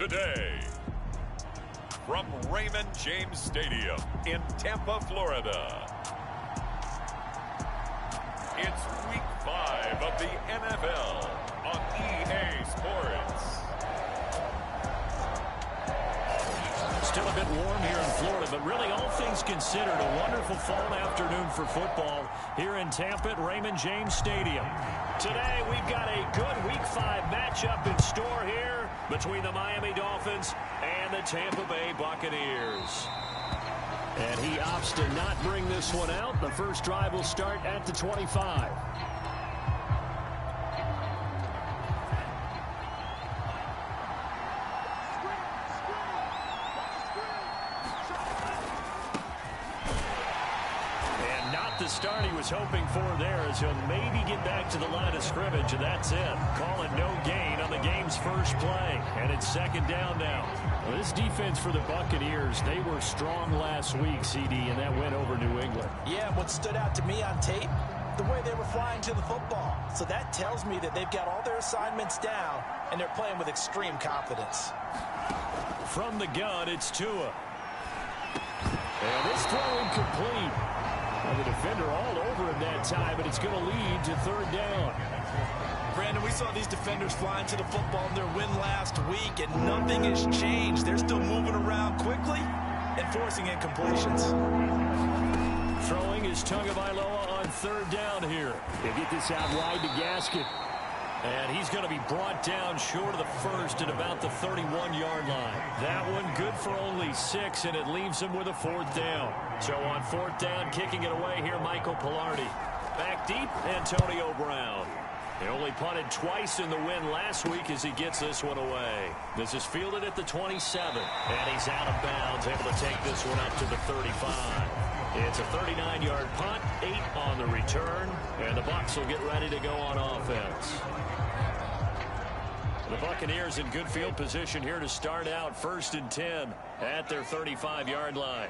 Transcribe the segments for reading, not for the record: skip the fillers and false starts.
today. From Raymond James Stadium in Tampa, Florida, it's Week 5 of the NFL on EA Sports. Still a bit warm here in Florida, but really all things considered, a wonderful fall afternoon for football here in Tampa at Raymond James Stadium. Today we've got a good Week 5 matchup in store here between the Miami Dolphins and the Tampa Bay Buccaneers. And he opts to not bring this one out. The first drive will start at the 25. The start he was hoping for there as he'll maybe get back to the line of scrimmage, and that's it. Calling no gain on the game's first play, and it's second down now. Well, this defense for the Buccaneers, they were strong last week, CD, and that went over New England. Yeah, what stood out to me on tape, the way they were flying to the football. So that tells me that they've got all their assignments down, and they're playing with extreme confidence. From the gun, it's Tua. And this throw incomplete. Well, the defender all over him that time, but it's going to lead to third down. Brandon, we saw these defenders flying to the football in their win last week, and nothing has changed. They're still moving around quickly and forcing incompletions. Throwing is Tagovailoa on third down here. They get this out wide to Gaskin. And he's going to be brought down short of the first at about the 31-yard line. That one good for only 6, and it leaves him with a fourth down. So on fourth down, kicking it away here, Michael Pilardi. Back deep, Antonio Brown. They only punted twice in the win last week as he gets this one away. This is fielded at the 27, and he's out of bounds, able to take this one up to the 35. It's a 39-yard punt, 8 on the return, and the Bucs will get ready to go on offense. The Buccaneers in good field position here to start out first and 10 at their 35-yard line.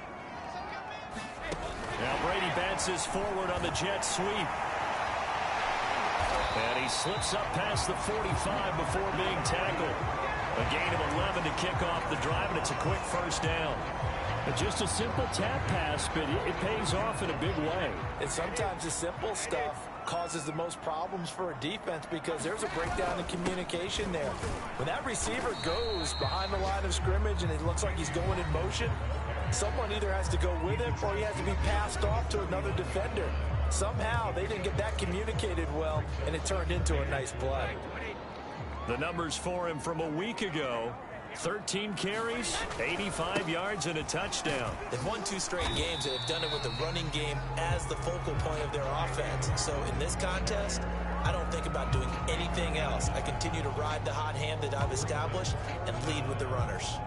Now Brady bounces forward on the jet sweep. And he slips up past the 45 before being tackled. A gain of 11 to kick off the drive, and it's a quick first down. But just a simple tap pass, but it pays off in a big way. And sometimes the simple stuff causes the most problems for a defense because there's a breakdown in communication there. When that receiver goes behind the line of scrimmage and it looks like he's going in motion, someone either has to go with him or he has to be passed off to another defender. Somehow they didn't get that communicated well, and it turned into a nice play. The numbers for him from a week ago: 13 carries, 85 yards, and a touchdown. They've won 2 straight games, and they've done it with the running game as the focal point of their offense. So in this contest, I don't think about doing anything else. I continue to ride the hot hand that I've established and lead with the runners.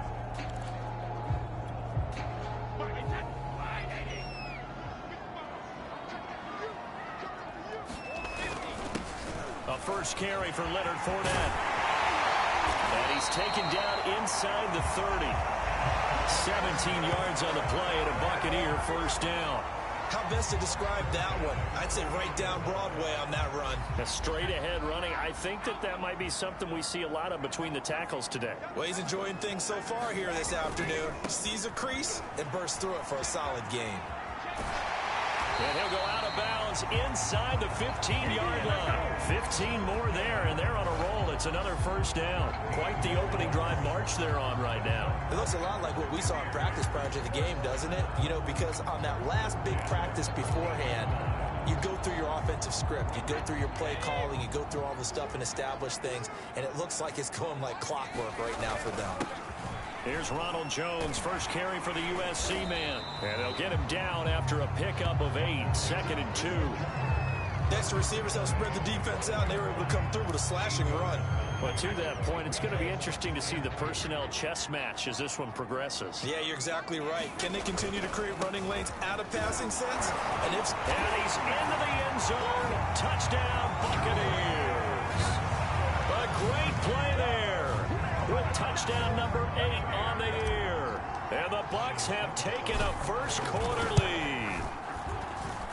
A first carry for Leonard Fournette. And he's taken down inside the 30. 17 yards on the play and a Buccaneer first down. How best to describe that one? I'd say right down Broadway on that run. A straight ahead running. I think that might be something we see a lot of between the tackles today. Well, he's enjoying things so far here this afternoon. Sees a crease and bursts through it for a solid gain. And he'll go out of bounds inside the 15-yard line. 15 more there, and they're on a roll. It's another first down. Quite the opening drive march they're on right now. It looks a lot like what we saw in practice prior to the game, doesn't it? You know, because on that last big practice beforehand, you go through your offensive script. You go through your play calling. You go through all the stuff and establish things, and it looks like it's going like clockwork right now for them. Here's Ronald Jones, first carry for the USC man. And they'll get him down after a pickup of 8, 2nd and 2. Next, receivers have spread the defense out, and they were able to come through with a slashing run. But to that point, it's going to be interesting to see the personnel chess match as this one progresses. Yeah, you're exactly right. Can they continue to create running lanes out of passing sense? And he's into the end zone. Touchdown, Buccaneers. A great play there. With touchdown number 8 on the year. And the Bucs have taken a first quarter lead.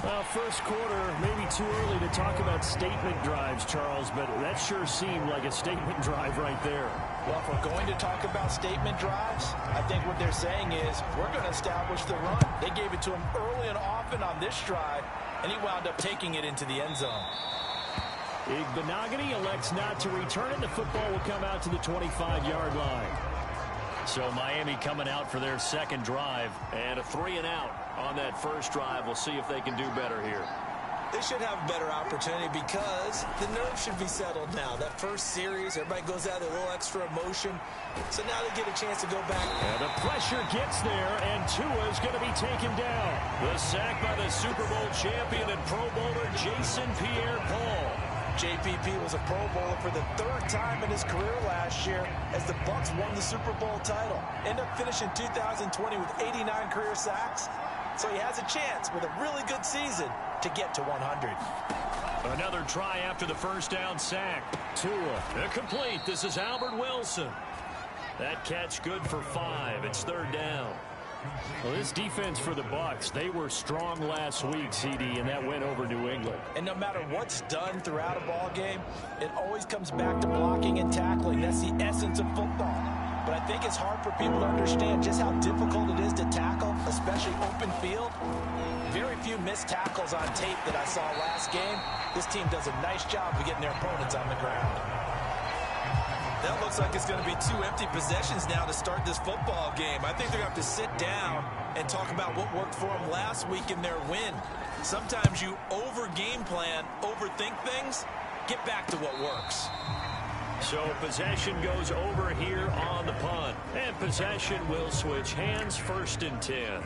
Well, first quarter, maybe too early to talk about statement drives, Charles, but that sure seemed like a statement drive right there. Well, if we're going to talk about statement drives, I think what they're saying is we're going to establish the run. They gave it to him early and often on this drive, and he wound up taking it into the end zone. Igbenogany elects not to return it. The football will come out to the 25-yard line. So Miami coming out for their second drive, and a 3-and-out on that first drive. We'll see if they can do better here. They should have a better opportunity because the nerves should be settled now. That first series, everybody goes out with a little extra emotion. So now they get a chance to go back. And the pressure gets there, and Tua is going to be taken down. The sack by the Super Bowl champion and Pro Bowler Jason Pierre-Paul. JPP was a Pro Bowler for the third time in his career last year as the Bucs won the Super Bowl title. Ended up finishing 2020 with 89 career sacks. So he has a chance with a really good season to get to 100. Another try after the first down sack. Tua, incomplete. This is Albert Wilson. That catch good for 5. It's third down. Well, this defense for the Bucs, they were strong last week, CD, and that went over New England. And no matter what's done throughout a ball game, it always comes back to blocking and tackling. That's the essence of football. But I think it's hard for people to understand just how difficult it is to tackle, especially open field. Very few missed tackles on tape that I saw last game. This team does a nice job of getting their opponents on the ground. That looks like it's going to be 2 empty possessions now to start this football game. I think they're going to have to sit down and talk about what worked for them last week in their win. Sometimes you over-game plan, overthink things. Get back to what works. So possession goes over here on the punt. And possession will switch hands, 1st and 10.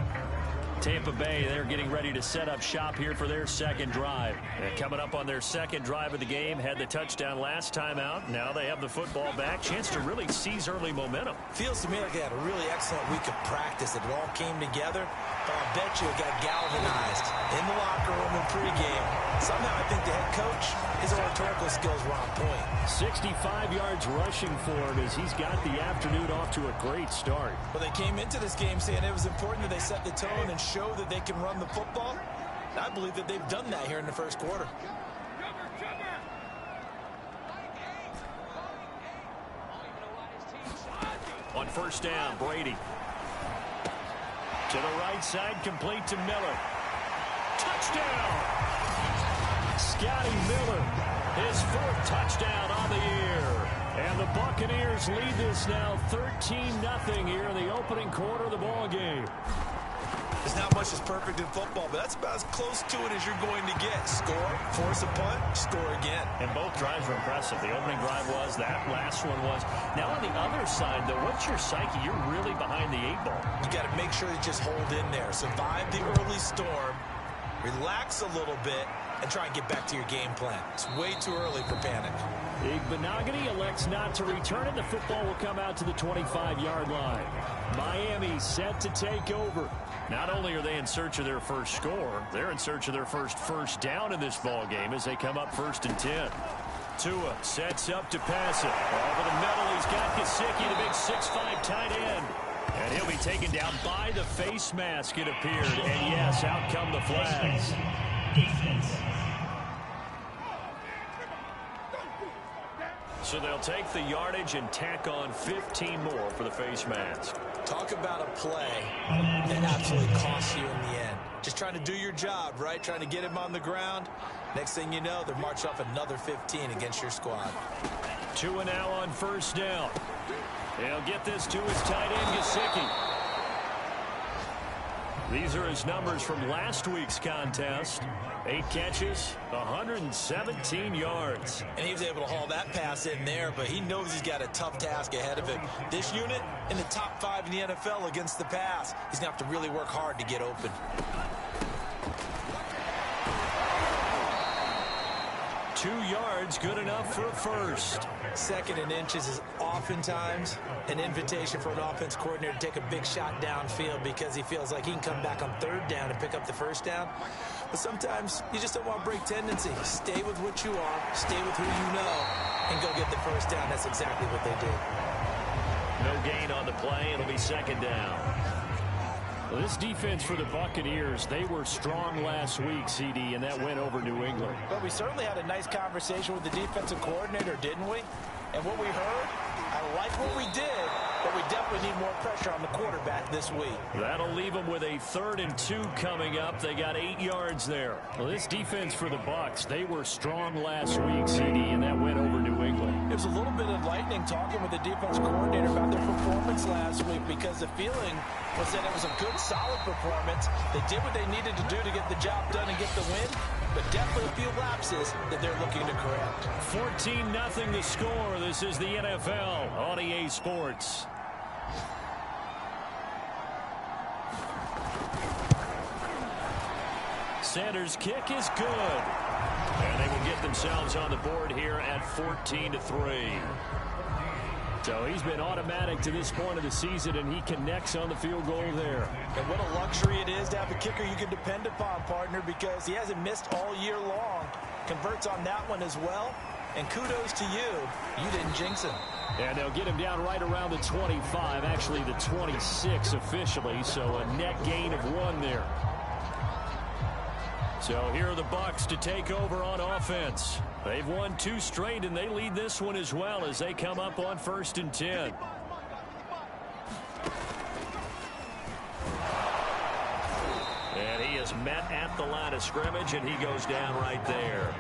Tampa Bay, they're getting ready to set up shop here for their second drive. And coming up on their second drive of the game, had the touchdown last time out. Now they have the football back. Chance to really seize early momentum. Feels to me like they had a really excellent week of practice. It all came together. But I'll bet you it got galvanized in the locker room in pregame. Somehow I think the head coach, his oratorical skills were on point. 65 yards rushing for him as he's got the afternoon off to a great start. Well, they came into this game saying it was important that they set the tone and show that they can run the football. And I believe that they've done that here in the first quarter. On first down, Brady. To the right side, complete to Miller. Touchdown! Scotty Miller, his 4th touchdown on the year. And the Buccaneers lead this now 13-0 here in the opening quarter of the ball game. There's not much that's perfect in football, but that's about as close to it as you're going to get. Score, force a punt, score again. And both drives were impressive. The opening drive was, that last one was. Now on the other side, though, what's your psyche? You're really behind the 8 ball. You got to make sure you just hold in there. Survive the early storm, relax a little bit, and try and get back to your game plan. It's way too early for panic. Igbenogany elects not to return it. The football will come out to the 25-yard line. Miami set to take over. Not only are they in search of their first score, they're in search of their first down in this ball game as they come up 1st and 10. Tua sets up to pass it. Over the middle, he's got Gesicki, the big 6'5" tight end. And he'll be taken down by the face mask, it appeared. And yes, out come the flags. So they'll take the yardage and tack on 15 more for the face mask. Talk about a play that absolutely costs you in the end. Just trying to do your job, right? Trying to get him on the ground. Next thing you know, they're marching off another 15 against your squad. Tua now on first down. He'll get this to his tight end, Gesicki. These are his numbers from last week's contest. 8 catches, 117 yards. And he was able to haul that pass in there, but he knows he's got a tough task ahead of him. This unit in the top 5 in the NFL against the pass. He's going to have to really work hard to get open. Two yards, good enough for a first. 2nd and inches is oftentimes an invitation for an offense coordinator to take a big shot downfield because he feels like he can come back on 3rd down and pick up the first down. But sometimes you just don't want to break tendency. Stay with what you are, stay with who you know, and go get the first down. That's exactly what they did. No gain on the play. It'll be 2nd down. Well, this defense for the Buccaneers, they were strong last week, CD, and that went over New England. But we certainly had a nice conversation with the defensive coordinator, didn't we? And what we heard, I like what we did, but we definitely need more pressure on the quarterback this week. That'll leave them with a 3rd and 2 coming up. They got 8 yards there. Well, this defense for the Bucs, they were strong last week, CD, and that went over New England. It was a little bit enlightening talking with the defense coordinator about their performance last week, because the feeling was that it was a good, solid performance. They did what they needed to do to get the job done and get the win, but definitely a few lapses that they're looking to correct. 14-0 the score. This is the NFL on EA Sports. Sanders' kick is good. And they will get themselves on the board here at 14-3. So he's been automatic to this point of the season, and he connects on the field goal there. And what a luxury it is to have a kicker you can depend upon, partner, because he hasn't missed all year long. Converts on that one as well. And kudos to you. You didn't jinx him. And they'll get him down right around the 25, actually the 26 officially, so a net gain of 1 there. So here are the Bucs to take over on offense. They've won 2 straight, and they lead this one as well as they come up on 1st and 10. And he is met at the line of scrimmage, and he goes down right there.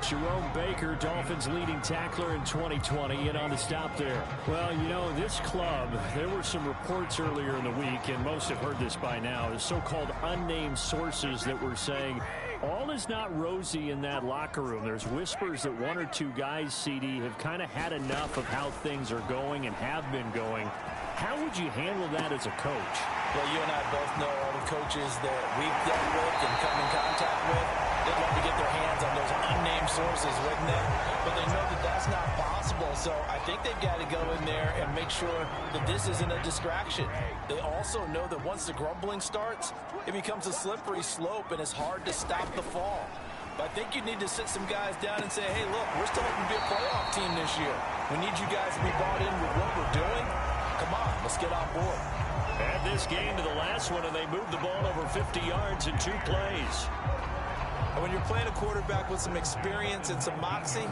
Jerome Baker, Dolphins leading tackler in 2020, and on the stop there. Well, you know, this club, there were some reports earlier in the week, and most have heard this by now, the so-called unnamed sources that were saying all is not rosy in that locker room. There's whispers that 1 or 2 guys, CD, have kind of had enough of how things are going and have been going. How would you handle that as a coach? Well, you and I both know all the coaches that we've dealt with and come in contact with. They'd love to get their hands on those unnamed sources, wouldn't they? But they know that that's not possible. So I think they've got to go in there and make sure that this isn't a distraction. They also know that once the grumbling starts, it becomes a slippery slope, and it's hard to stop the fall. But I think you need to sit some guys down and say, hey, look, we're still hoping to be a playoff team this year. We need you guys to be bought in with what we're doing. Come on, let's get on board. Add this game to the last one, and they moved the ball over 50 yards in 2 plays. And when you're playing a quarterback with some experience and some moxie,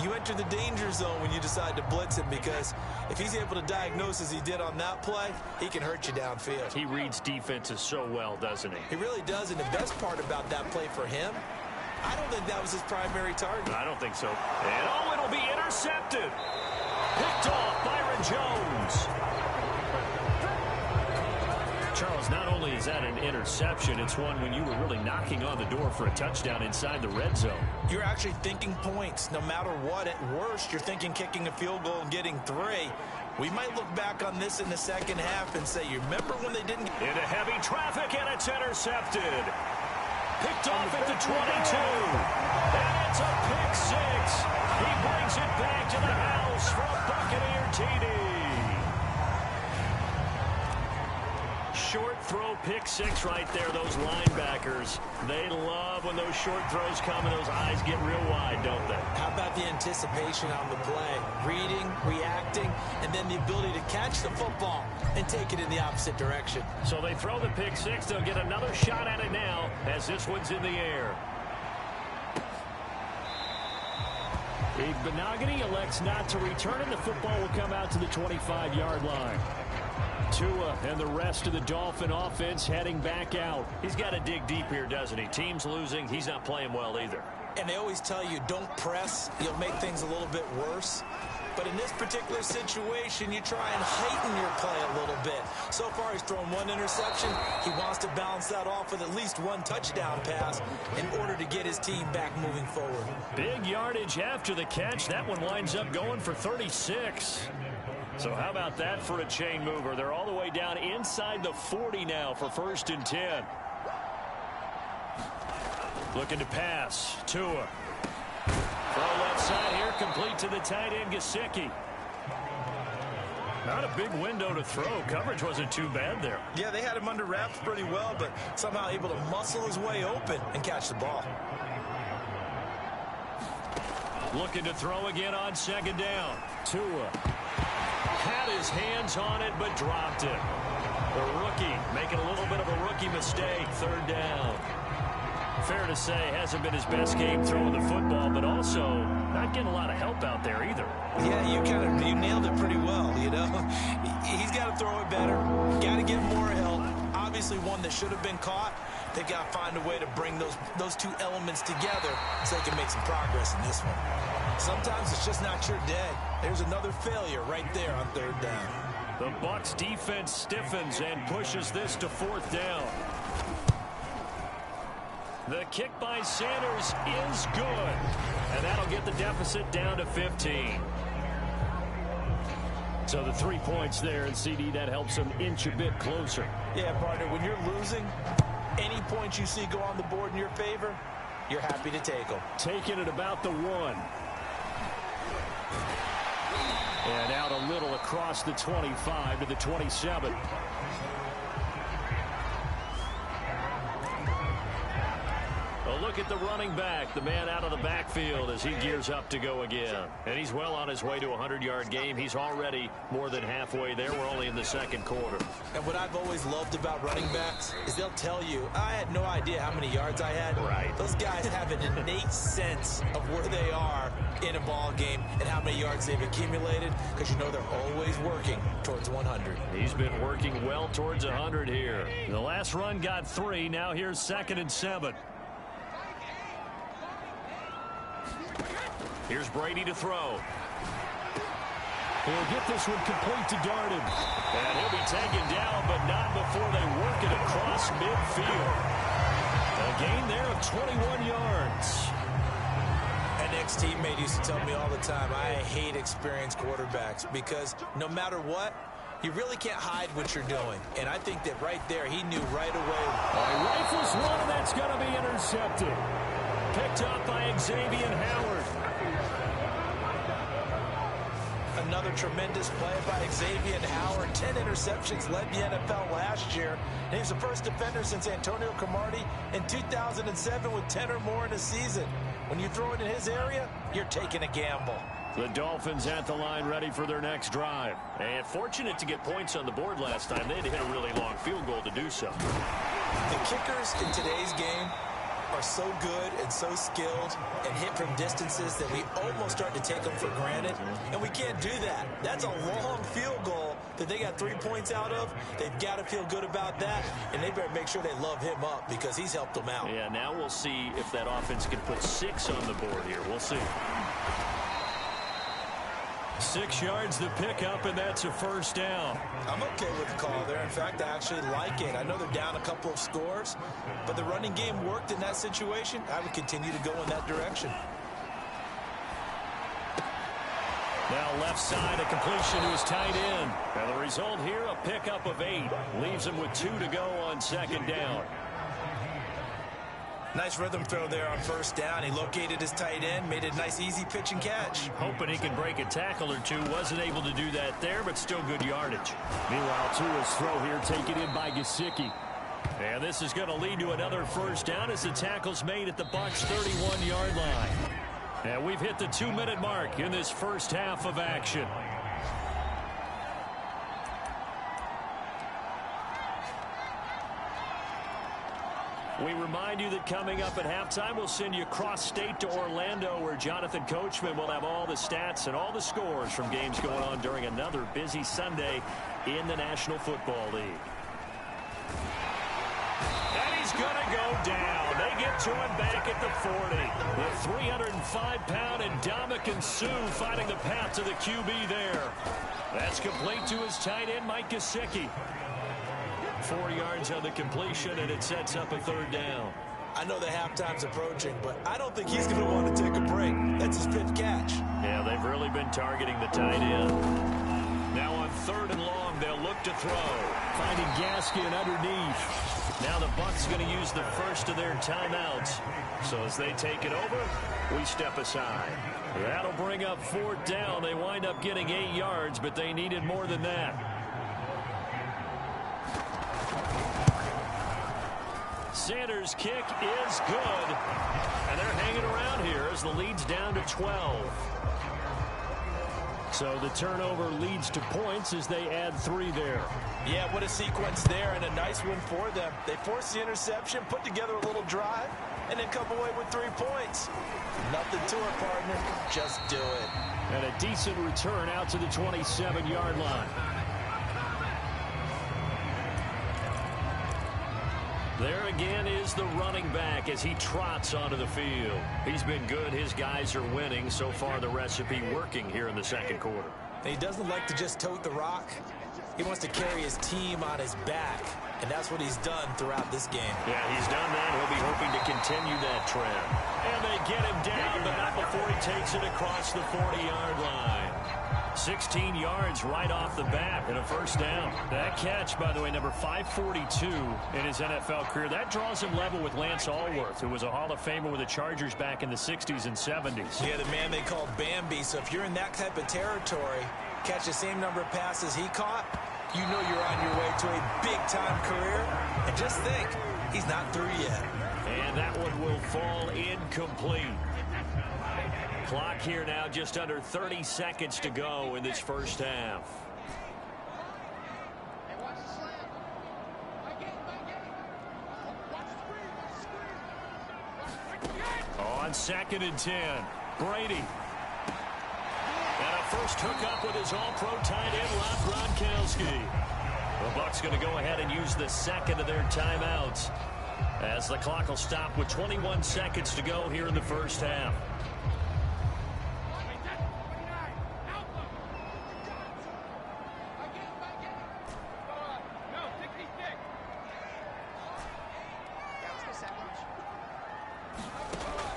you enter the danger zone when you decide to blitz him, because if he's able to diagnose as he did on that play, he can hurt you downfield. He reads defenses so well, doesn't he? He really does, and the best part about that play for him, I don't think that was his primary target. I don't think so. And oh, it'll be intercepted. Picked off Byron Jones. Charles, not only is that an interception, it's one when you were really knocking on the door for a touchdown inside the red zone. You're actually thinking points. No matter what, at worst, you're thinking kicking a field goal and getting 3. We might look back on this in the second half and say, you remember when they didn't... Into heavy traffic, and it's intercepted. Picked off at the 22. And it's a pick 6. He brings it back to the house for a Buccaneer TD. Short throw, pick 6 right there. Those linebackers, they love when those short throws come and those eyes get real wide, don't they? How about the anticipation on the play? Reading, reacting, and then the ability to catch the football and take it in the opposite direction. So they throw the pick 6. They'll get another shot at it now as this one's in the air. Benogany elects not to return, and the football will come out to the 25-yard line. Tua and the rest of the Dolphin offense heading back out. He's got to dig deep here, doesn't he? Team's losing. He's not playing well either. And they always tell you, don't press. You'll make things a little bit worse. But in this particular situation, you try and heighten your play a little bit. So far, he's thrown 1 interception. He wants to balance that off with at least 1 touchdown pass in order to get his team back moving forward. Big yardage after the catch. That one winds up going for 36. So how about that for a chain mover? They're all the way down inside the 40 now for 1st and 10. Looking to pass. Tua. Throw left side here, complete to the tight end, Gesicki. Not a big window to throw. Coverage wasn't too bad there. Yeah, they had him under wraps pretty well, but somehow able to muscle his way open and catch the ball. Looking to throw again on 2nd down. Tua had his hands on it, but dropped it. The rookie making a little bit of a rookie mistake. Third down. Fair to say, hasn't been his best game throwing the football, but also not getting a lot of help out there either. Yeah, you nailed it pretty well, you know. He's got to throw it better. Got to get more help. Obviously one that should have been caught. They've got to find a way to bring those two elements together so they can make some progress in this one. Sometimes it's just not your day. There's another failure right there on third down. The Bucs defense stiffens and pushes this to fourth down. The kick by Sanders is good. And that'll get the deficit down to 15. So the 3 points there, and CD, that helps them inch a bit closer. Yeah, partner, when you're losing, any points you see go on the board in your favor, you're happy to take them. Taking it about the 1. And out a little across the 25 to the 27. A look at the running back, the man out of the backfield as he gears up to go again. And he's well on his way to a 100-yard game. He's already more than halfway there. We're only in the second quarter. And what I've always loved about running backs is they'll tell you, I had no idea how many yards I had. Right. Those guys have an innate sense of where they are in a ball game and how many yards they've accumulated, because you know they're always working towards 100. He's been working well towards 100 here. The last run got 3. Now here's 2nd and 7. Here's Brady to throw. He'll get this one complete to Darden. And he'll be taken down, but not before they work it across midfield. A gain there of 21 yards. An ex-teammate used to tell me all the time, I hate experienced quarterbacks because no matter what, you really can't hide what you're doing. And I think that right there, he knew right away. He rifles one, and that's going to be intercepted. Picked up by Xavier Howard. Another tremendous play by Xavier Howard. 10 interceptions, led the NFL last year. And he's the first defender since Antonio Cromartie in 2007 with 10 or more in a season. When you throw it in his area, you're taking a gamble. The Dolphins at the line ready for their next drive. And fortunate to get points on the board last time. They had to hit a really long field goal to do so. The kickers in today's game are so good and so skilled and hit from distances that we almost start to take them for granted. And we can't do that. That's a long field goal that they got 3 points out of. They've got to feel good about that, and they better make sure they love him up because he's helped them out. Yeah, now we'll see if that offense can put 6 on the board here. We'll see. 6 yards the pickup, and that's a first down. I'm okay with the call there. In fact, I actually like it. I know they're down a couple of scores, but the running game worked in that situation. I would continue to go in that direction. Now left side, a completion to his tight end. And the result here, a pickup of 8. Leaves him with 2 to go on 2nd down. Nice rhythm throw there on first down. He located his tight end, made a nice easy pitch and catch. Hoping he can break a tackle or two. Wasn't able to do that there, but still good yardage. Meanwhile, Tua's throw here taken in by Gesicki. And this is going to lead to another first down as the tackle's made at the Bucs 31-yard line. And we've hit the 2-minute mark in this first half of action. We remind you that coming up at halftime, we'll send you cross-state to Orlando, where Jonathan Coachman will have all the stats and all the scores from games going on during another busy Sunday in the National Football League. And he's going to go down. They get to him back at the 40. The 305-pound Ndamukong Suh fighting the path to the QB there. That's complete to his tight end, Mike Gesicki. 4 yards on the completion, and it sets up a third down. I know the halftime's approaching, but I don't think he's going to want to take a break. That's his 5th catch. Yeah, they've really been targeting the tight end. Now on 3rd and long, they'll look to throw. Finding Gaskin underneath. Now the Bucs going to use the first of their timeouts. So as they take it over, we step aside. That'll bring up 4th down. They wind up getting 8 yards, but they needed more than that. Sanders' kick is good. And they're hanging around here as the lead's down to 12. So the turnover leads to points as they add 3 there. Yeah, what a sequence there, and a nice win for them. They forced the interception, put together a little drive, and then come away with 3 points. Nothing to it, partner. Just do it. And a decent return out to the 27-yard line. There again is the running back as he trots onto the field. He's been good. His guys are winning. So far, the recipe working here in the second quarter. He doesn't like to just tote the rock. He wants to carry his team on his back, and that's what he's done throughout this game. Yeah, he's done that. He'll be hoping to continue that trend. And they get him down, but not before he takes it across the 40-yard line. 16 yards right off the bat and a first down. That catch, by the way, number 542 in his NFL career. That draws him level with Lance Allworth, who was a Hall of Famer with the Chargers back in the 60s and 70s. Yeah, the man they called Bambi. So if you're in that type of territory, catch the same number of passes he caught, you know you're on your way to a big-time career. And just think, he's not through yet. And that one will fall incomplete. Clock here now, just under 30 seconds to go in this first half. On 2nd and 10, Brady. And a first hookup with his all-pro tight end, Rob Gronkowski. The Bucs going to go ahead and use the second of their timeouts as the clock will stop with 21 seconds to go here in the first half.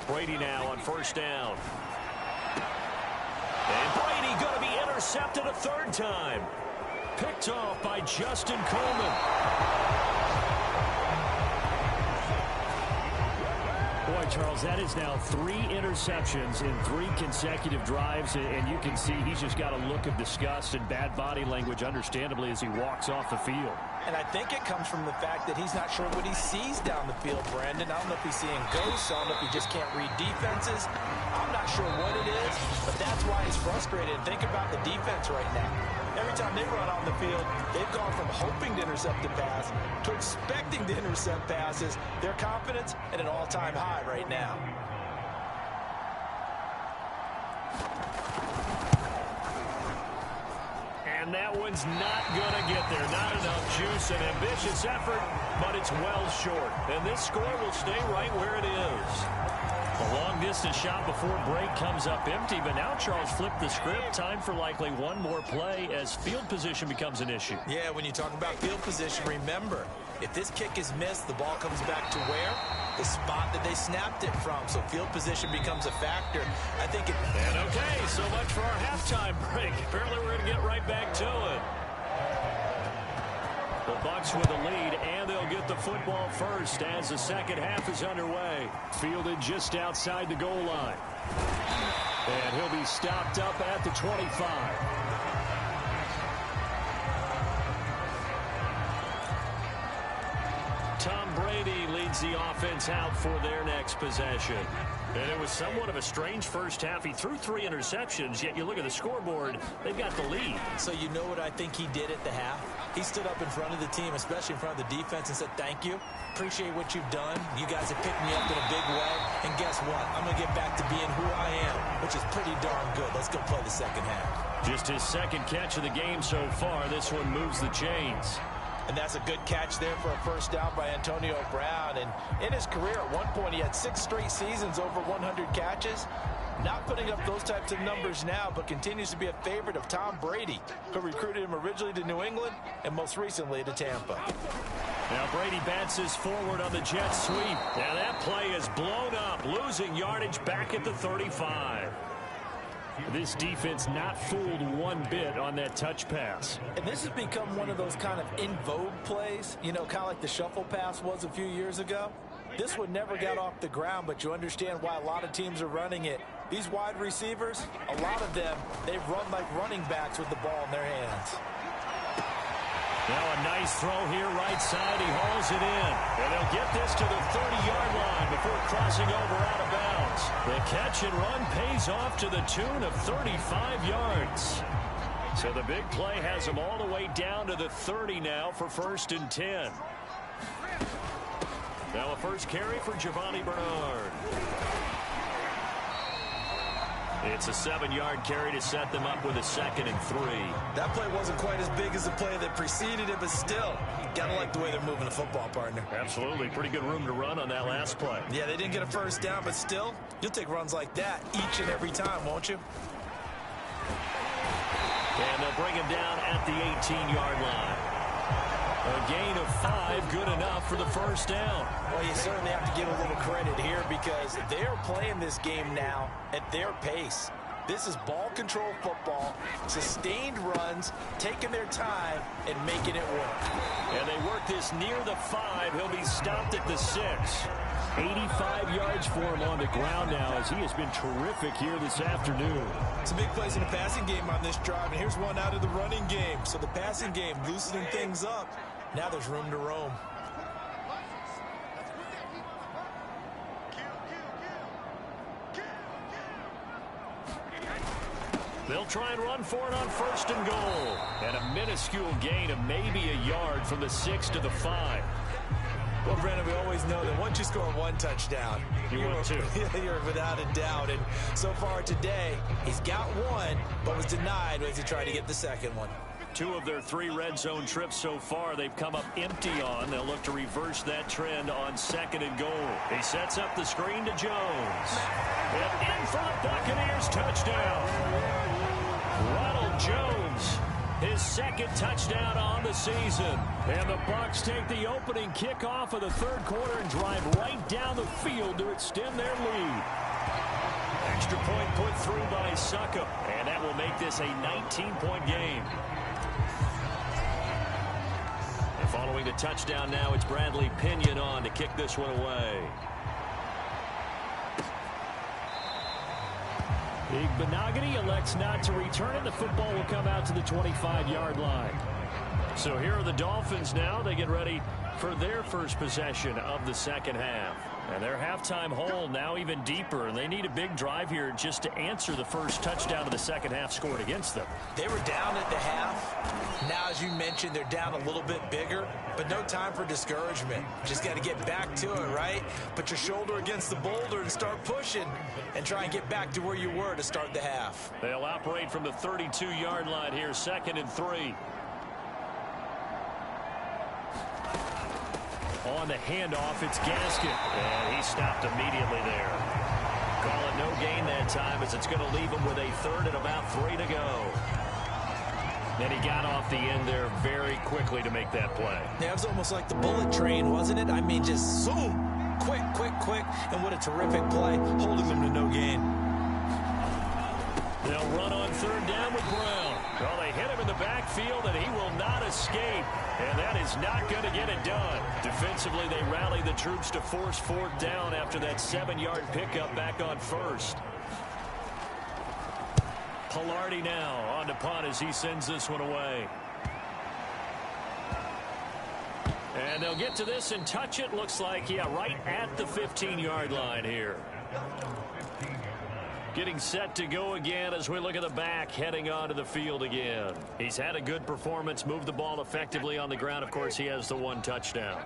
Brady now on first down. And Brady going to be intercepted a 3rd time. Picked off by Justin Coleman. Boy, Charles, that is now 3 interceptions in 3 consecutive drives, and you can see he's just got a look of disgust and bad body language, understandably, as he walks off the field. And I think it comes from the fact that he's not sure what he sees down the field, Brandon. I don't know if he's seeing ghosts. I don't know if he just can't read defenses. I'm not sure what it is, but that's why he's frustrated. Think about the defense right now. Every time they run on the field, they've gone from hoping to intercept a pass to expecting to intercept passes. Their confidence at an all-time high right now. And that one's not going to get there. Not enough juice. An ambitious effort, but it's well short. And this score will stay right where it is. A long-distance shot before break comes up empty, but now Charles flipped the script. Time for likely one more play as field position becomes an issue. Yeah, when you talk about field position, remember, if this kick is missed, the ball comes back to where? The spot that they snapped it from. So field position becomes a factor. I think it... And okay, so much for our halftime break. Apparently we're going to get right back to it. The Bucs with the lead, and they'll get the football first as the second half is underway. Fielded just outside the goal line. And he'll be stopped up at the 25. Tom Brady leads the offense out for their next possession. And it was somewhat of a strange first half. He threw 3 interceptions, yet you look at the scoreboard, they've got the lead. So you know what I think he did at the half? He stood up in front of the team, especially in front of the defense, and said, thank you. Appreciate what you've done. You guys have picked me up in a big way. And guess what? I'm going to get back to being who I am, which is pretty darn good. Let's go play the second half. Just his second catch of the game so far. This one moves the chains. And that's a good catch there for a first down by Antonio Brown. And in his career, at one point, he had 6 straight seasons over 100 catches. Not putting up those types of numbers now, but continues to be a favorite of Tom Brady, who recruited him originally to New England and most recently to Tampa. Now Brady bounces forward on the jet sweep. Now that play is blown up, losing yardage back at the 35. This defense not fooled one bit on that touch pass. And this has become one of those kind of in vogue plays, you know, kind of like the shuffle pass was a few years ago. This one never got off the ground, but you understand why a lot of teams are running it. These wide receivers, a lot of them, they run like running backs with the ball in their hands. Now a nice throw here, right side. He hauls it in. And they'll get this to the 30-yard line before crossing over out of bounds. The catch and run pays off to the tune of 35 yards. So the big play has them all the way down to the 30 now for 1st and 10. Now a first carry for Giovanni Bernard. It's a 7-yard carry to set them up with a 2nd and 3. That play wasn't quite as big as the play that preceded it, but still, gotta like the way they're moving the football, partner. Absolutely. Pretty good room to run on that last play. Yeah, they didn't get a first down, but still, you'll take runs like that each and every time, won't you? And they'll bring him down at the 18-yard line. A gain of 5, good enough for the first down. Well, you certainly have to give a little credit here because they're playing this game now at their pace. This is ball control football, sustained runs, taking their time, and making it work. And they work this near the 5. He'll be stopped at the 6. 85 yards for him on the ground now as he has been terrific here this afternoon. Some big plays in the passing game on this drive, and here's one out of the running game. So the passing game loosening things up. Now there's room to roam. They'll try and run for it on 1st and goal. And a minuscule gain of maybe a yard from the 6 to the 5. Well, Brandon, we always know that once you score one touchdown, you're without a doubt. And so far today, he's got one, but was denied as he tried to get the second one. 2 of their 3 red zone trips so far they've come up empty on. They'll look to reverse that trend on 2nd and goal. He sets up the screen to Jones. And in for the Buccaneers touchdown. Ronald Jones, his 2nd touchdown on the season. And the Bucs take the opening kickoff of the 3rd quarter and drive right down the field to extend their lead. Extra point put through by Succop. And that will make this a 19-point game. Following the touchdown now, it's Bradley Pinion on to kick this one away. Igbenogany elects not to return it. The football will come out to the 25-yard line. So here are the Dolphins now. They get ready for their first possession of the 2nd half. And their halftime hole now even deeper, and they need a big drive here just to answer the first touchdown of the 2nd half scored against them. They were down at the half. Now, as you mentioned, they're down a little bit bigger, but no time for discouragement. Just got to get back to it, right? Put your shoulder against the boulder and start pushing and try and get back to where you were to start the half. They'll operate from the 32-yard line here, 2nd and 3. On the handoff, it's Gaskin. And he stopped immediately there. Call it no gain that time as it's going to leave him with a 3rd and about 3 to go. And he got off the end there very quickly to make that play. Yeah, it was almost like the bullet train, wasn't it? I mean, just zoom. Quick, quick, quick. And what a terrific play, holding them to no gain. They'll run on 3rd down with Brown. Well, they hit him in the backfield, and he will not escape. And that is not going to get it done. Defensively, they rally the troops to force 4th down after that 7-yard pickup back on 1st. Pilardi now on to punt as he sends this one away. And they'll get to this and touch it. Looks like, yeah, right at the 15-yard line here. Getting set to go again as we look at the back, heading onto the field again. He's had a good performance, moved the ball effectively on the ground. Of course, he has the 1 touchdown.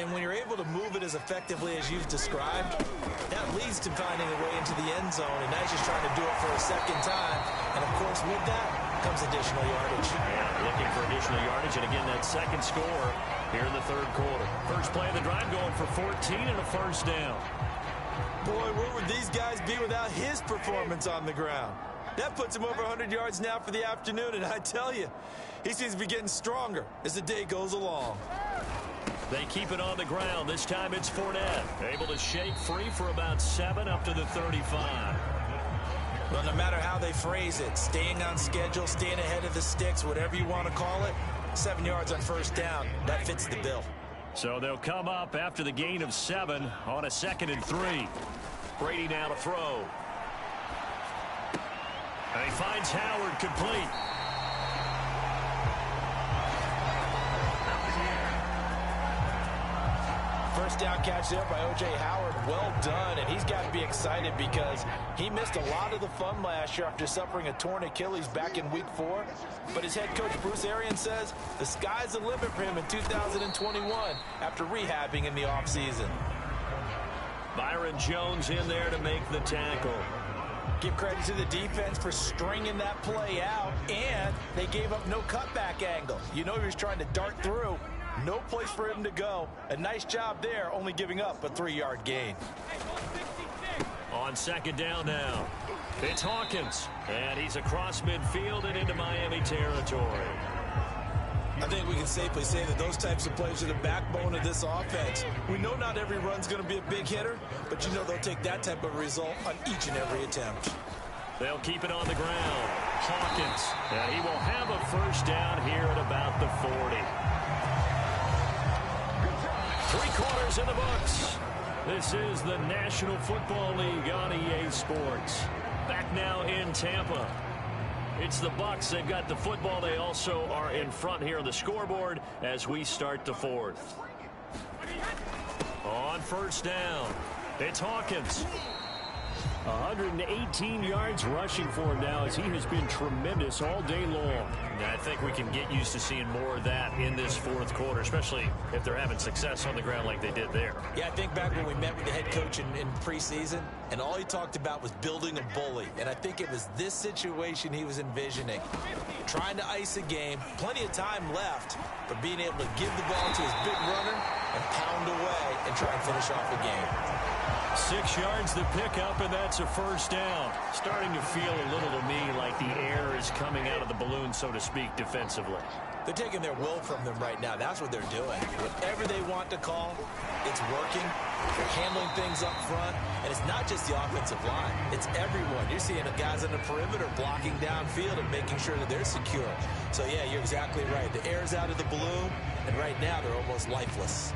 And when you're able to move it as effectively as you've described, that leads to finding a way into the end zone. And now he's just trying to do it for a 2nd time. And, of course, with that comes additional yardage. Yeah, looking for additional yardage. And, again, that 2nd score here in the 3rd quarter. First play of the drive going for 14 and a 1st down. Boy, where would these guys be without his performance on the ground? That puts him over 100 yards now for the afternoon, and I tell you, he seems to be getting stronger as the day goes along. They keep it on the ground. This time it's Fournette. Able to shake free for about 7 up to the 35. Well, no matter how they phrase it, staying on schedule, staying ahead of the sticks, whatever you want to call it, 7 yards on 1st down, that fits the bill. So they'll come up after the gain of 7 on a 2nd and 3. Brady now to throw. And he finds Howard complete. First down catch there by O.J. Howard. Well done, and he's got to be excited because he missed a lot of the fun last year after suffering a torn Achilles back in Week 4. But his head coach, Bruce Arians, says the sky's the limit for him in 2021 after rehabbing in the offseason. Byron Jones in there to make the tackle. Give credit to the defense for stringing that play out, and they gave up no cutback angle. You know he was trying to dart through. No place for him to go. A nice job there, only giving up a 3-yard gain. On second down now, it's Hawkins, and he's across midfield and into Miami territory. I think we can safely say that those types of plays are the backbone of this offense. We know not every run's going to be a big hitter, but you know they'll take that type of result on each and every attempt. They'll keep it on the ground. Hawkins, and he will have a first down here at about the 40. 3 quarters in the books. This is the National Football League on EA Sports. Back now in Tampa. It's the Bucs. They've got the football. They also are in front here on the scoreboard as we start the 4th. On first down, it's Hawkins. 118 yards rushing for him now as he has been tremendous all day long. And I think we can get used to seeing more of that in this 4th quarter, especially if they're having success on the ground like they did there. Yeah, I think back when we met with the head coach in preseason, and all he talked about was building a bully. And I think it was this situation he was envisioning. Trying to ice a game, plenty of time left, but being able to give the ball to his big runner and pound away and try and finish off a game. 6 yards to pick up, and that's a first down. Starting to feel a little to me like the air is coming out of the balloon, so to speak, defensively. They're taking their will from them right now. That's what they're doing. Whatever they want to call, it's working. They're handling things up front, and it's not just the offensive line. It's everyone. You're seeing the guys on the perimeter blocking downfield and making sure that they're secure. So, yeah, you're exactly right. The air's out of the balloon, and right now they're almost lifeless.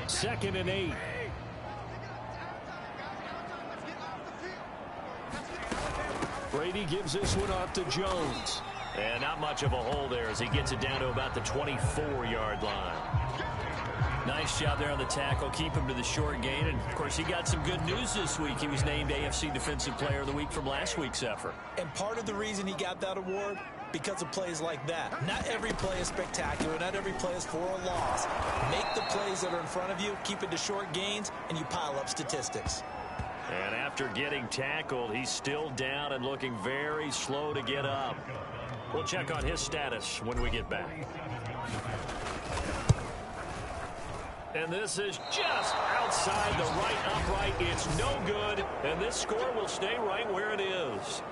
2nd and 8. Brady gives this one off to Jones. And not much of a hole there as he gets it down to about the 24-yard line. Nice job there on the tackle. Keep him to the short gain. And, of course, he got some good news this week. He was named AFC Defensive Player of the Week from last week's effort. And part of the reason he got that award, because of plays like that. Not every play is spectacular. Not every play is for a loss. Make the plays that are in front of you, keep it to short gains, and you pile up statistics. And after getting tackled, he's still down and looking very slow to get up. We'll check on his status when we get back. And this is just outside the right upright. It's no good, and this score will stay right where it is.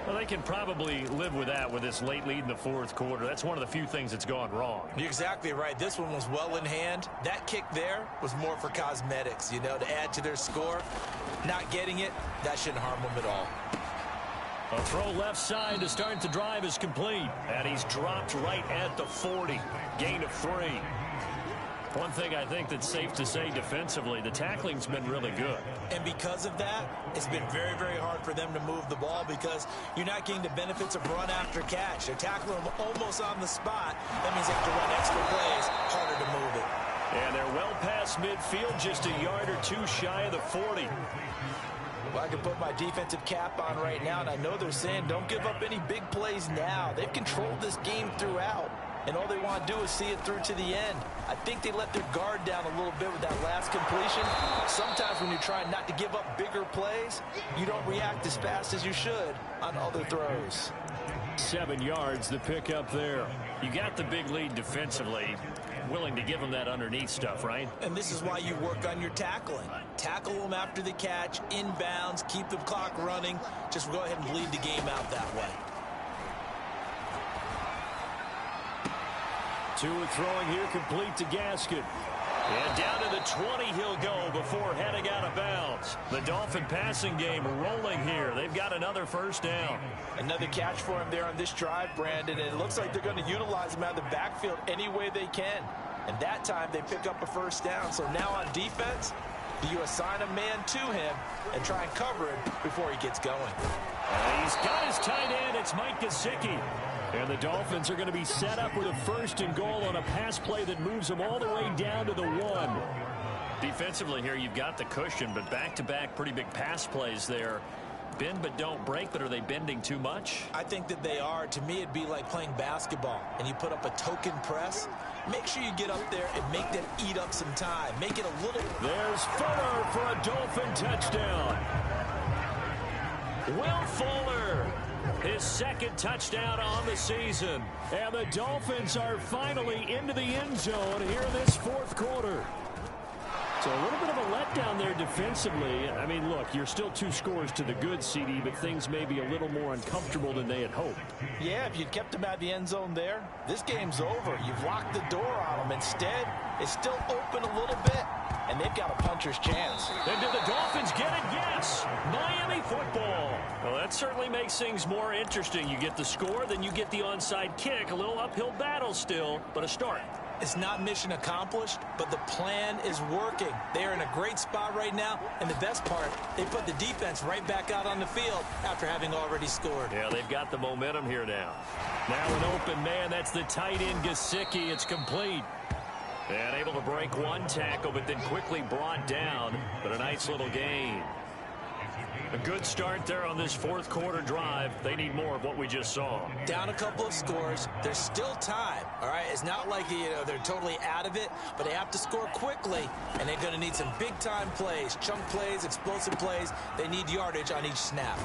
Well, they can probably live with that with this late lead in the 4th quarter. That's one of the few things that's gone wrong. You're exactly right. This one was well in hand. That kick there was more for cosmetics, you know, to add to their score. Not getting it, that shouldn't harm them at all. A throw left side to start the drive is complete. And he's dropped right at the 40. Gain of 3. One thing I think that's safe to say defensively, the tackling's been really good. And because of that, it's been very, very hard for them to move the ball because you're not getting the benefits of run after catch. They're tackling them almost on the spot. That means they have to run extra plays, harder to move it. And they're well past midfield, just a yard or two shy of the 40. Well, I can put my defensive cap on right now, and I know they're saying don't give up any big plays now. They've controlled this game throughout. And all they want to do is see it through to the end. I think they let their guard down a little bit with that last completion. Sometimes when you're trying not to give up bigger plays, you don't react as fast as you should on other throws. 7 yards the pick up there. You got the big lead defensively. Willing to give them that underneath stuff, right? And this is why you work on your tackling. Tackle them after the catch, inbounds, keep the clock running. Just go ahead and bleed the game out that way. Tua throwing here complete to Gaskin. And down to the 20 he'll go before heading out of bounds. The Dolphin passing game rolling here. They've got another first down. Another catch for him there on this drive, Brandon. And it looks like they're going to utilize him out of the backfield any way they can. And that time they pick up a first down. So now on defense, do you assign a man to him and try and cover him before he gets going? He's got his tight end. It's Mike Gesicki. And the Dolphins are going to be set up with a 1st and goal on a pass play that moves them all the way down to the 1. Defensively here, you've got the cushion, but back-to-back pretty big pass plays there. Bend but don't break, but are they bending too much? I think that they are. To me, it'd be like playing basketball, and you put up a token press. Make sure you get up there and make them eat up some time. Make it a little... There's Fuller for a Dolphin touchdown. Will Fuller, his 2nd touchdown on the season. And the Dolphins are finally into the end zone here in this 4th quarter. So a little bit of a letdown there defensively. I mean, look, you're still 2 scores to the good, CD, but things may be a little more uncomfortable than they had hoped. Yeah, if you'd kept them at the end zone there, this game's over. You've locked the door on them. Instead, it's still open a little bit, and they've got a puncher's chance. And did the Dolphins get it? Yes! Miami football. Well, that certainly makes things more interesting. You get the score, then you get the onside kick. A little uphill battle still, but a start. It's not mission accomplished, but the plan is working. They are in a great spot right now, and the best part, they put the defense right back out on the field after having already scored. Yeah, they've got the momentum here now. Now an open man, that's the tight end Gesicki. It's complete. And able to break 1 tackle, but then quickly brought down. But a nice little gain. A good start there on this 4th quarter drive. They need more of what we just saw. Down a couple of scores. There's still time. All right, it's not like they're totally out of it, but they have to score quickly, and they're going to need some big-time plays, chunk plays, explosive plays. They need yardage on each snap.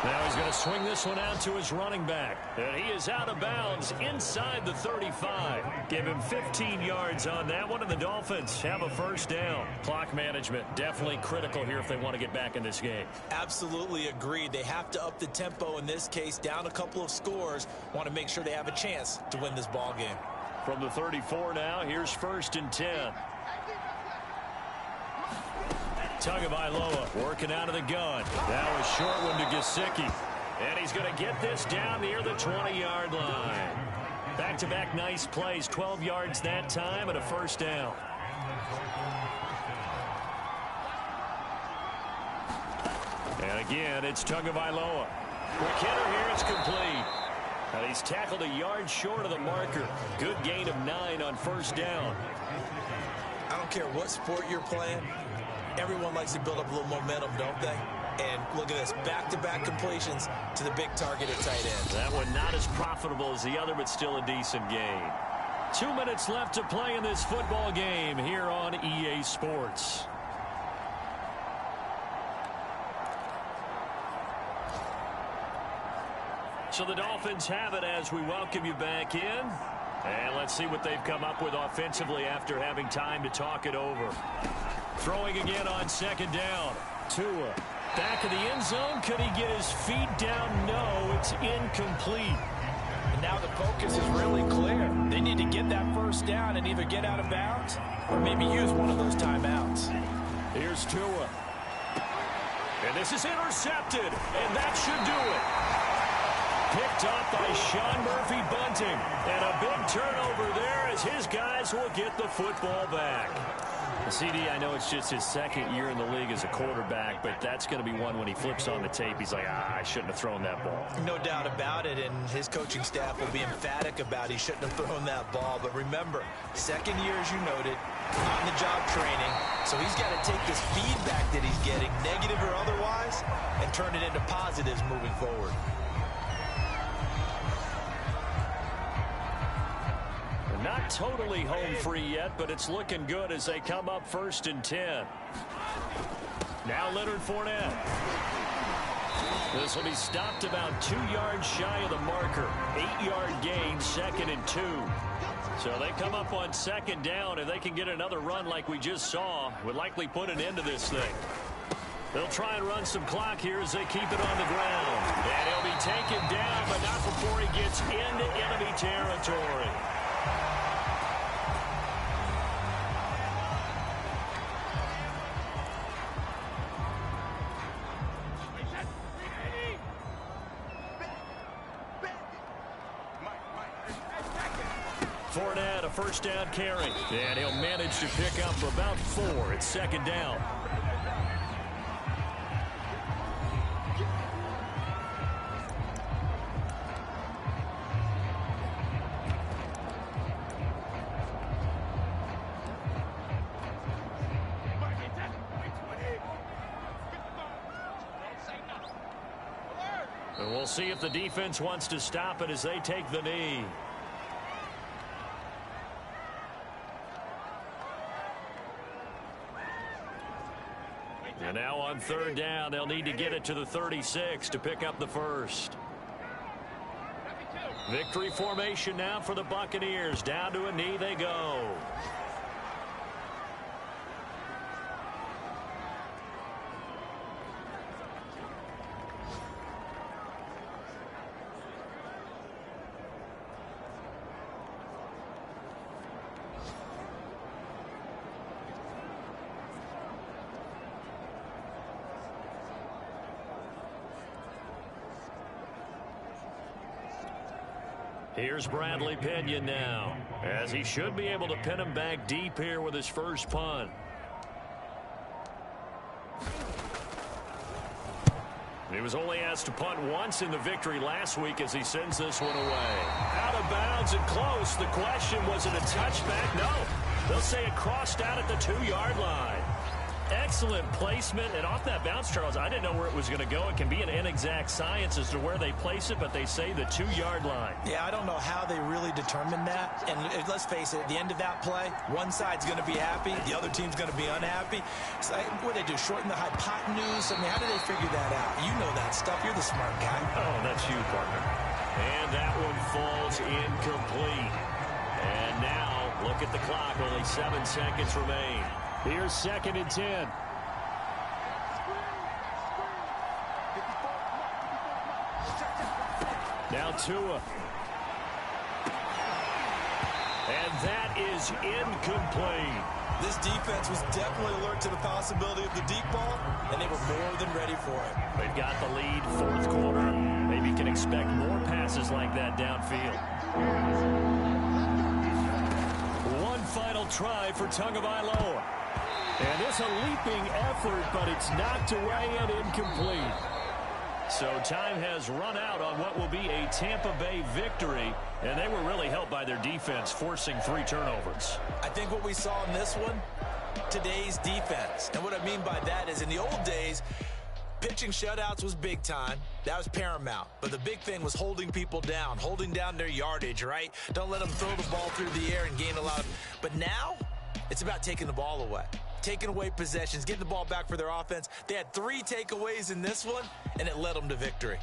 Now he's going to swing this one out to his running back. And he is out of bounds inside the 35. Give him 15 yards on that one, and the Dolphins have a 1st down. Clock management definitely critical here if they want to get back in this game. Absolutely agreed. They have to up the tempo in this case, down a couple of scores. Want to make sure they have a chance to win this ball game. From the 34 now, here's 1st and 10. Tagovailoa working out of the gun. Now a short one to Gesicki. And he's going to get this down near the 20-yard line. Back-to-back nice plays, 12 yards that time and a 1st down. And again, it's Tagovailoa. Quick hitter here, it's complete. And he's tackled a yard short of the marker. Good gain of 9 on 1st down. I don't care what sport you're playing. Everyone likes to build up a little momentum, don't they? And look at this, back-to-back completions to the big target at tight end. That one not as profitable as the other, but still a decent gain. 2 minutes left to play in this football game here on EA Sports. So the Dolphins have it as we welcome you back in. And let's see what they've come up with offensively after having time to talk it over. Throwing again on 2nd down. Tua back in the end zone. Could he get his feet down? No, it's incomplete. And now the focus is really clear. They need to get that 1st down and either get out of bounds or maybe use one of those timeouts. Here's Tua. And this is intercepted. And that should do it. Picked up by Sean Murphy Bunting. And a big turnover there as his guys will get the football back. CD, I know it's just his 2nd year in the league as a quarterback, but that's going to be one when he flips on the tape. He's like, I shouldn't have thrown that ball. No doubt about it, and his coaching staff will be emphatic about he shouldn't have thrown that ball. But remember, 2nd year, as you noted, on-the-job training, so he's got to take this feedback that he's getting, negative or otherwise, and turn it into positives moving forward. Not totally home free yet, but it's looking good as they come up 1st and 10. Now Leonard Fournette. This will be stopped about 2 yards shy of the marker. 8-yard gain, 2nd and 2. So they come up on 2nd down. If they can get another run like we just saw, would likely put an end to this thing. They'll try and run some clock here as they keep it on the ground. And he'll be taken down, but not before he gets into enemy territory. Fournette, a 1st down carry. And he'll manage to pick up about 4. It's 2nd down. And we'll see if the defense wants to stop it as they take the knee. And now on third down, they'll need to get it to the 36 to pick up the first. Victory formation now for the Buccaneers. Down to a knee they go. Here's Bradley Pinion now, as he should be able to pin him back deep here with his first punt. He was only asked to punt once in the victory last week as he sends this one away. Out of bounds and close. The question, was it a touchback? No. They'll say it crossed out at the 2-yard line. Excellent placement, and off that bounce, Charles, I didn't know where it was going to go. It can be an inexact science as to where they place it, but they say the 2-yard line. Yeah, I don't know how they really determined that. And let's face it, at the end of that play, one side's going to be happy, the other team's going to be unhappy. So what do they do, shorten the hypotenuse? I mean, how do they figure that out? You know that stuff. You're the smart guy. Oh, that's you, partner. And that one falls incomplete. And now, look at the clock. Only 7 seconds remain. Here's 2nd and 10. Now Tua. And that is incomplete. This defense was definitely alert to the possibility of the deep ball, and they were more than ready for it. They've got the lead, 4th quarter. Maybe you can expect more passes like that downfield. One final try for Tagovailoa. And it's a leaping effort, but it's knocked away and incomplete. So time has run out on what will be a Tampa Bay victory, and they were really helped by their defense, forcing 3 turnovers. I think what we saw in this one, today's defense. And what I mean by that is in the old days, pitching shutouts was big time. That was paramount. But the big thing was holding people down, holding down their yardage, right? Don't let them throw the ball through the air and gain a lot of... But now, it's about taking the ball away. Taking away possessions, getting the ball back for their offense. They had 3 takeaways in this one, and it led them to victory.